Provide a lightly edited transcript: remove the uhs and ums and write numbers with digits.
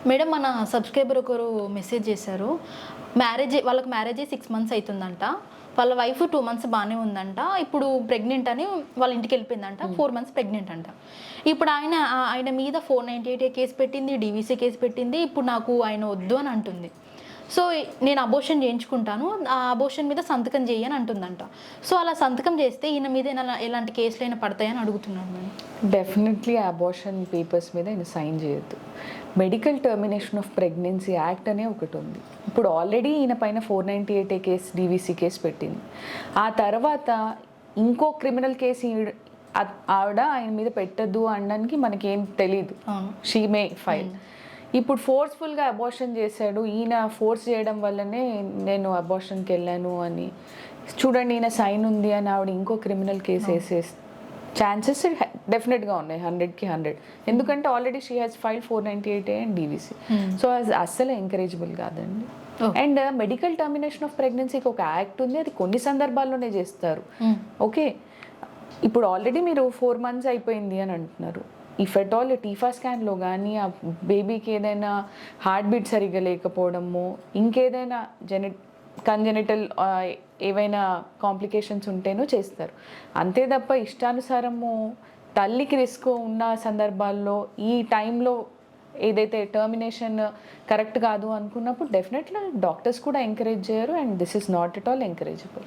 Madam మన subscriber ఒకరు message చేశారు. వాళ్ళకి మ్యారేజ్ అయ్యి 6 మంత్స్ అవుతుందంట. వాళ్ళ వైఫ్ 2 మంత్స్ బాగానే ఉందంట. ఇప్పుడు ప్రెగ్నెంట్ అని వాళ్ళ ఇంటికి వెళ్ళిపోయిందంట. 4 మంత్స్ ప్రెగ్నెంట్ అంట. ఇప్పుడు ఆయన మీద 498 కేసు పెట్టింది, డీవీసీ కేసు పెట్టింది. ఇప్పుడు నాకు ఆయన వద్దు అని అంటుంది. సో నేను అబోర్షన్ చేయించుకుంటాను, ఆ అబోర్షన్ మీద సంతకం చేయని అంటుందంట. సో అలా సంతకం చేస్తే ఈయన మీద ఎలాంటి కేసులైనా పడతాయని అడుగుతున్నాను మేడం. డెఫినెట్లీ అబార్షన్ పేపర్స్ మీద ఆయన సైన్ చేయొద్దు. Medical termination of pregnancy act అనే ఒకటి ఉంది. ఇప్పుడు ఆల్రెడీ ఈయన పైన 498 కేసు డీవీసీ కేసు పెట్టింది. ఆ తర్వాత ఇంకో క్రిమినల్ కేసు ఆవిడ ఆయన మీద పెట్టద్దు అనడానికి మనకేం తెలీదు. She may file. ఇప్పుడు ఫోర్స్ఫుల్గా అబార్షన్ చేశాడు, ఈయన ఫోర్స్ చేయడం వల్లనే నేను అబార్షన్కి వెళ్ళాను అని చూడండి, ఈయన సైన్ ఉంది అని ఆవిడ ఇంకో క్రిమినల్ కేసు వేసేసి ఛాన్సెస్ డెఫినెట్గా ఉన్నాయి 100కి 100. ఎందుకంటే already she has file 498 and DVC. So అది అస్సలు ఎంకరేజబుల్ కాదండి. అండ్ మెడికల్ టర్మినేషన్ ఆఫ్ ప్రెగ్నెన్సీకి ఒక యాక్ట్ ఉంది, అది కొన్ని సందర్భాల్లోనే చేస్తారు. ఓకే, ఇప్పుడు ఆల్రెడీ మీరు 4 months అయిపోయింది అని అంటున్నారు. ఇఫ్ ఎట్ ఆల్ టీఫా స్కాన్లో కానీ ఆ బేబీకి ఏదైనా హార్ట్ బీట్ సరిగ్గా లేకపోవడము, ఇంకేదైనా కంజెనిటల్ ఏవైనా కాంప్లికేషన్స్ ఉంటేనో చేస్తారు. అంతే తప్ప ఇష్టానుసారము తల్లికి రిస్క్ ఉన్న సందర్భాల్లో ఈ టైంలో ఏదైతే టర్మినేషన్ కరెక్ట్ కాదు అనుకున్నప్పుడు డెఫినెట్లీ డాక్టర్స్ కూడా ఎంకరేజ్ చేయరు. And this is not at all encourageable.